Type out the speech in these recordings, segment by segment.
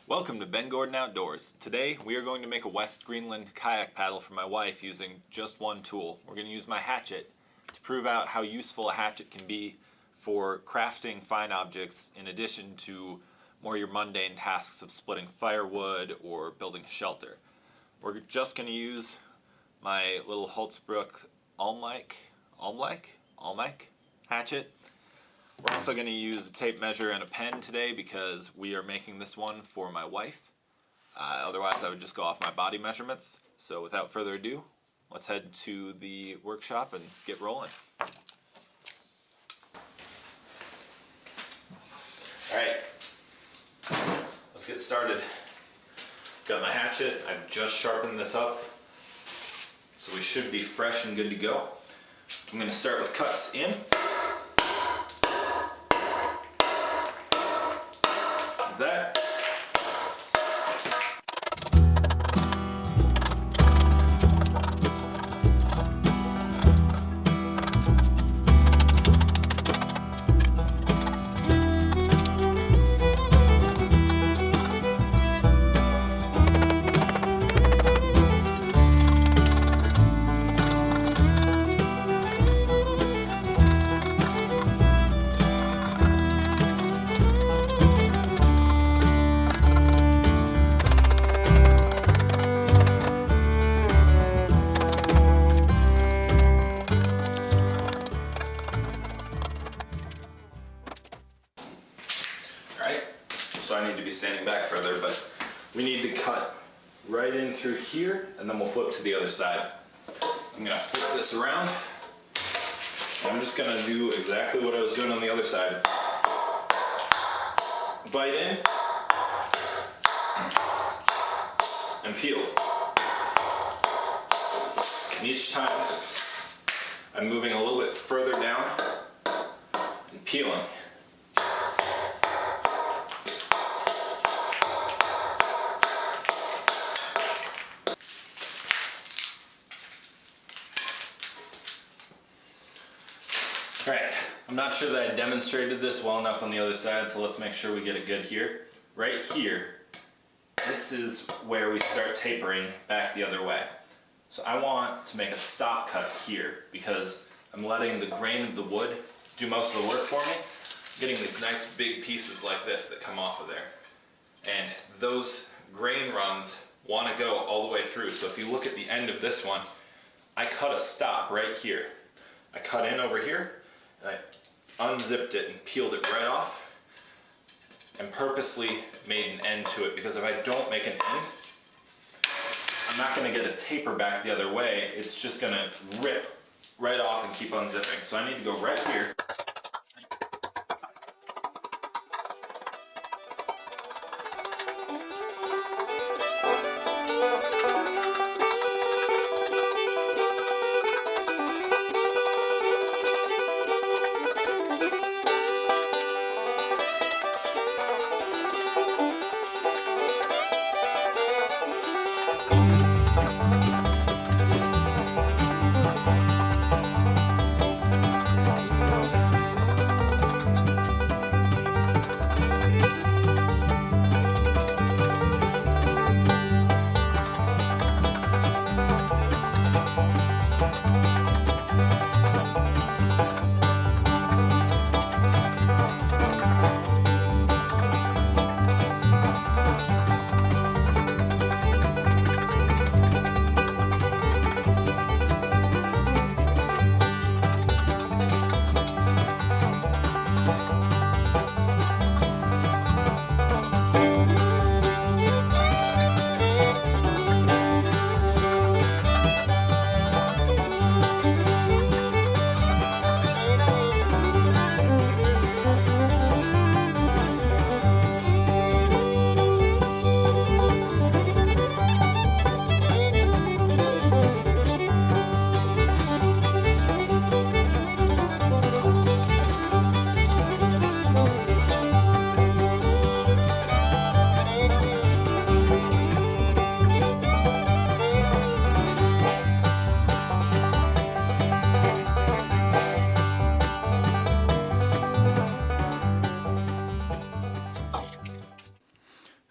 Welcome to Ben Gordon Outdoors. Today we are going to make a West Greenland kayak paddle for my wife using just one tool. We're going to use my hatchet to prove out how useful a hatchet can be for crafting fine objects in addition to more your mundane tasks of splitting firewood or building a shelter. We're just going to use my little Holtzbrook Almike hatchet. We're also going to use a tape measure and a pen today because we are making this one for my wife. Otherwise I would just go off my body measurements. So without further ado, let's head to the workshop and get rolling. Alright, let's get started. Got my hatchet, I've just sharpened this up, so we should be fresh and good to go. I'm going to start with cuts in. That. So I need to be standing back further, but we need to cut right in through here and then we'll flip to the other side. I'm going to flip this around. I'm just going to do exactly what I was doing on the other side. Bite in and peel. And each time I'm moving a little bit further down and peeling. Alright, I'm not sure that I demonstrated this well enough on the other side, so let's make sure we get it good here. Right here, this is where we start tapering back the other way. So I want to make a stop cut here because I'm letting the grain of the wood do most of the work for me. I'm getting these nice big pieces like this that come off of there. And those grain runs want to go all the way through. So if you look at the end of this one, I cut a stop right here. I cut in over here. And I unzipped it and peeled it right off and purposely made an end to it because if I don't make an end, I'm not going to get a taper back the other way. It's just going to rip right off and keep unzipping. So I need to go right here.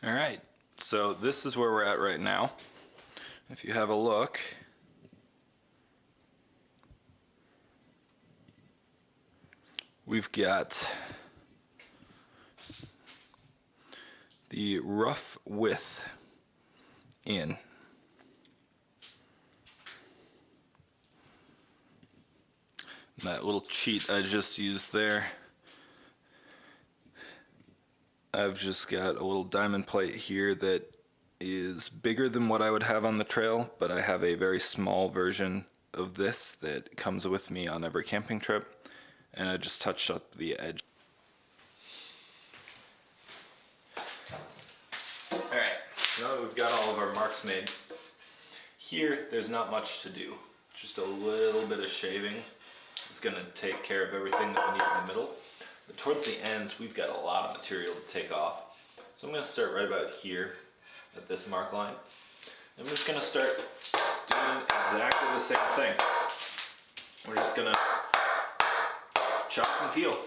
All right, so this is where we're at right now. If you have a look, we've got the rough width in. That little cheat I just used there, I've just got a little diamond plate here that is bigger than what I would have on the trail, but I have a very small version of this that comes with me on every camping trip, and I just touched up the edge. Alright, now that we've got all of our marks made, here there's not much to do. Just a little bit of shaving. It's going to take care of everything that we need in the middle. But towards the ends, we've got a lot of material to take off. So I'm going to start right about here at this mark line. I'm just going to start doing exactly the same thing. We're just going to chop and peel.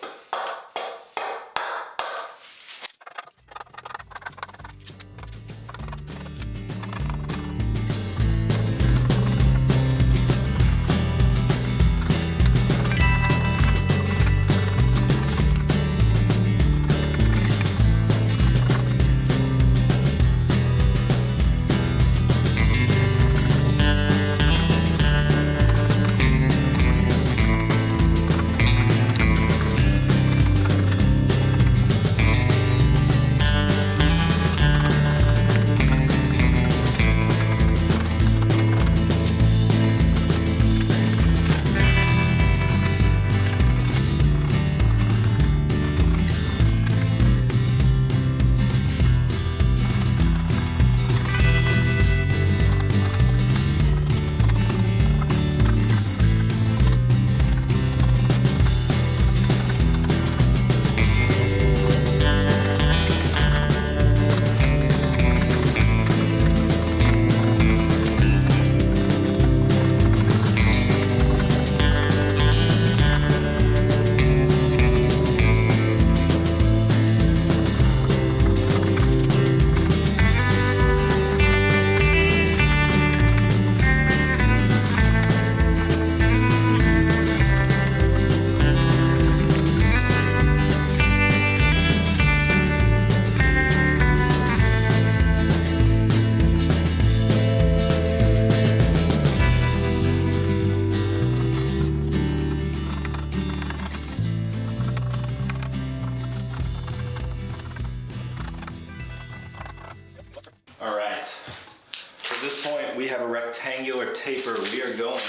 At this point, we have a rectangular taper. We are going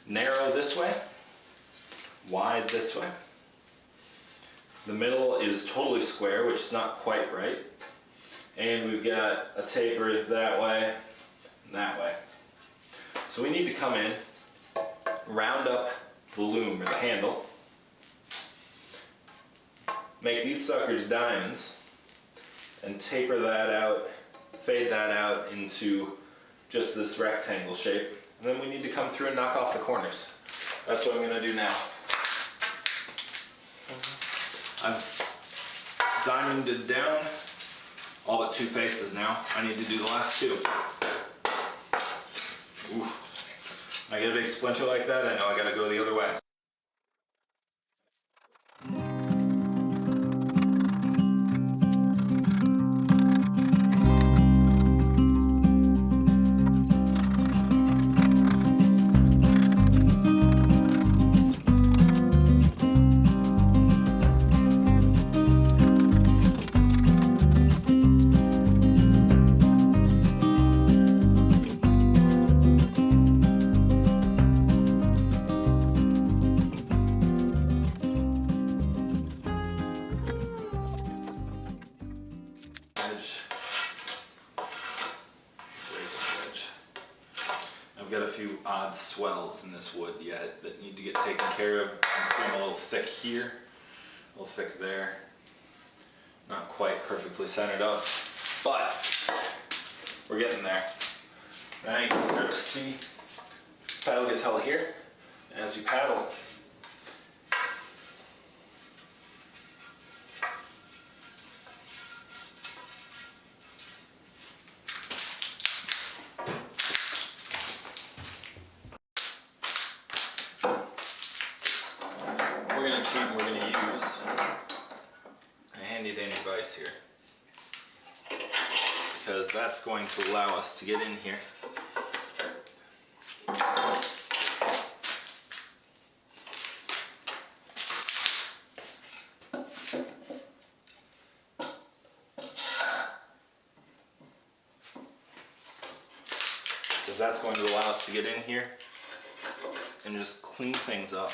narrow this way, wide this way. The middle is totally square, which is not quite right. And we've got a taper that way and that way. So we need to come in, round up the loom or the handle, make these suckers diamonds, and taper that out, fade that out into just this rectangle shape. And then we need to come through and knock off the corners. That's what I'm going to do now. I've diamonded down all but two faces now. I need to do the last two. Ooh. I get a big splinter like that, I know I gotta go the other way. I've got a few odd swells in this wood yet that need to get taken care of. You can see them a little thick here, a little thick there. Not quite perfectly centered up, but we're getting there. Now you can start to see the paddle gets held here. As you paddle, sheet and we're going to use a handy dandy vise here, because that's going to allow us to get in here. Because that's going to allow us to get in here and just clean things up.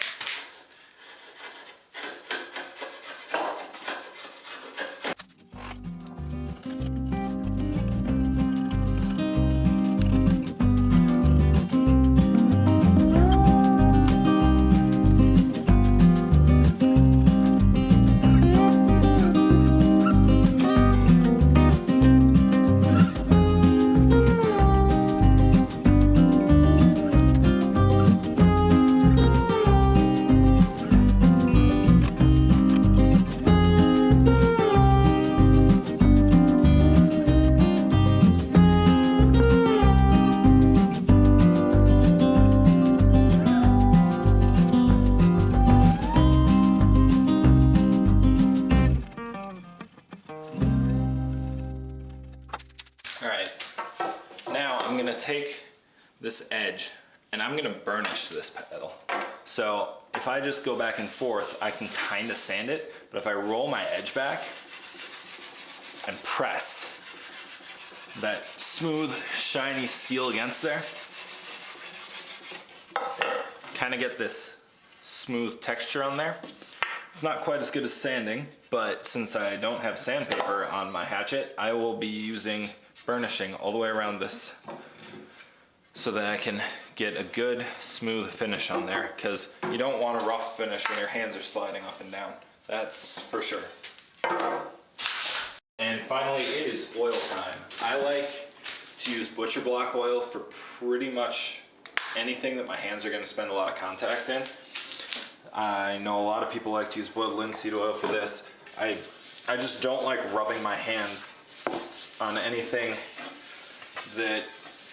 Alright, now I'm going to take this edge and I'm going to burnish this pedal. So if I just go back and forth, I can kind of sand it, but if I roll my edge back and press that smooth, shiny steel against there, kind of get this smooth texture on there. It's not quite as good as sanding, but since I don't have sandpaper on my hatchet, I will be using burnishing all the way around this so that I can get a good smooth finish on there, because you don't want a rough finish when your hands are sliding up and down. That's for sure. And finally, it is oil time. I like to use butcher block oil for pretty much anything that my hands are going to spend a lot of contact in. I know a lot of people like to use boiled linseed oil for this. I just don't like rubbing my hands on anything that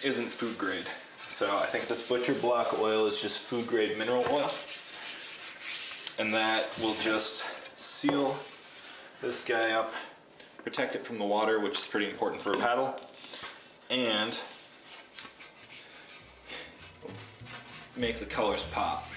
isn't food grade. So I think this butcher block oil is just food grade mineral oil, and that will just seal this guy up, protect it from the water, which is pretty important for a paddle, and make the colors pop.